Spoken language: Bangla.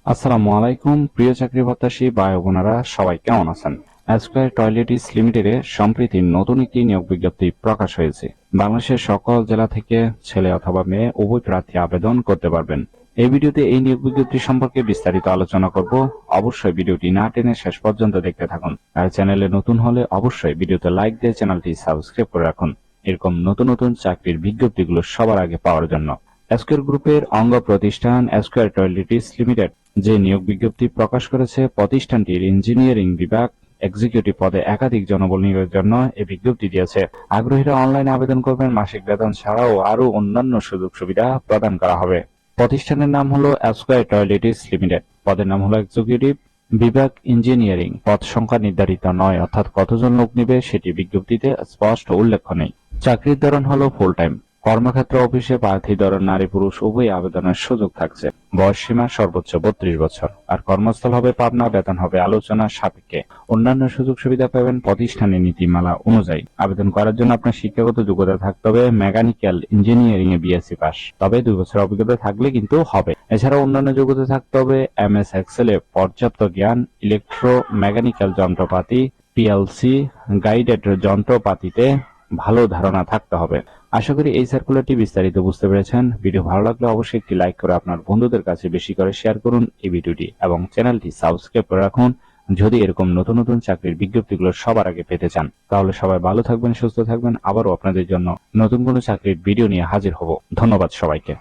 আসসালামু আলাইকুম প্রিয় চাকরি প্রত্যাশী ভাই বোনেরা, সবাই কেমন আছেন? স্কয়ার টয়লেটিস লিমিটেডে সম্প্রতি নতুন একটি নিয়োগ বিজ্ঞপ্তি প্রকাশ হয়েছে। বাংলাদেশের সকল জেলা থেকে ছেলে অথবা মেয়ে উভয় প্রার্থী আবেদন করতে পারবেন। এই ভিডিওতে এই নিয়োগ বিজ্ঞপ্তি সম্পর্কে বিস্তারিত আলোচনা করব। অবশ্যই ভিডিওটি না টেনে শেষ পর্যন্ত দেখতে থাকুন। আর চ্যানেলে নতুন হলে অবশ্যই ভিডিওতে লাইক দিয়ে চ্যানেলটি সাবস্ক্রাইব করে রাখুন, এরকম নতুন নতুন চাকরির বিজ্ঞপ্তিগুলো সবার আগে পাওয়ার জন্য। স্কয়ার গ্রুপের অঙ্গ প্রতিষ্ঠান স্কয়ার টয়লেটিস লিমিটেড যে নিয়োগ বিজ্ঞপ্তি প্রকাশ করেছে, প্রতিষ্ঠানটির ইঞ্জিনিয়ারিং বিভাগ এক্সিকিউটিভ পদে একাধিক জনবল নিয়োগের জন্য এই বিজ্ঞপ্তি দিয়েছে। আগ্রহীরা অনলাইনে আবেদন করবেন। মাসিক বেতন ছাড়াও আরো অন্যান্য সুযোগ সুবিধা প্রদান করা হবে। প্রতিষ্ঠানের নাম হলো স্কয়ার টয়লেটিস লিমিটেড। পদের নাম হলো এক্সিকিউটিভ বিভাগ ইঞ্জিনিয়ারিং। পদ সংখ্যা নির্ধারিত নয়, অর্থাৎ কতজন লোক নিবে সেটি বিজ্ঞপ্তিতে স্পষ্ট উল্লেখ নেই। চাকরির ধরন হলো ফুল টাইম। কর্মক্ষেত্র অফিসে প্রার্থী ধরন নারী পুরুষ উভয় আবেদনের সুযোগ থাকছে। বয়স সীমা সর্বোচ্চ 32 বছর। আর কর্মস্থল হবে পাবনা। বেতন হবে আলোচনা সাপেক্ষে। অন্যান্য সুযোগ সুবিধা পাবেন প্রতিষ্ঠানের নীতিমালা অনুযায়ী। আবেদন করার জন্য আপনার শিক্ষাগত যোগ্যতা থাকতে হবে মেকানিক্যাল ইঞ্জিনিয়ারিং এ বিএসসি পাস, তবে 2 বছর অভিজ্ঞতা থাকলে কিন্তু হবে। এছাড়া অন্যান্য যোগ্যতা থাকতে হবে এমএস এক্সেল এ পর্যাপ্ত জ্ঞান, ইলেকট্রো মেকানিক্যাল যন্ত্রপাতি, পিএলসি গাইডেড যন্ত্রপাতিতে ভালো ধারণা থাকতে হবে। আশা করি এই সার্কুলারটি বিস্তারিত বুঝতে পেরেছেন। ভিডিও ভালো লাগলে অবশ্যই একটি লাইক করে আপনার বন্ধুদের কাছে বেশি করে শেয়ার করুন এই ভিডিওটি, এবং চ্যানেলটি সাবস্ক্রাইব করে রাখুন যদি এরকম নতুন নতুন চাকরির বিজ্ঞপ্তিগুলো সবার আগে পেতে চান। তাহলে সবাই ভালো থাকবেন, সুস্থ থাকবেন। আবারও আপনাদের জন্য নতুন কোনো চাকরির ভিডিও নিয়ে হাজির হব। ধন্যবাদ সবাইকে।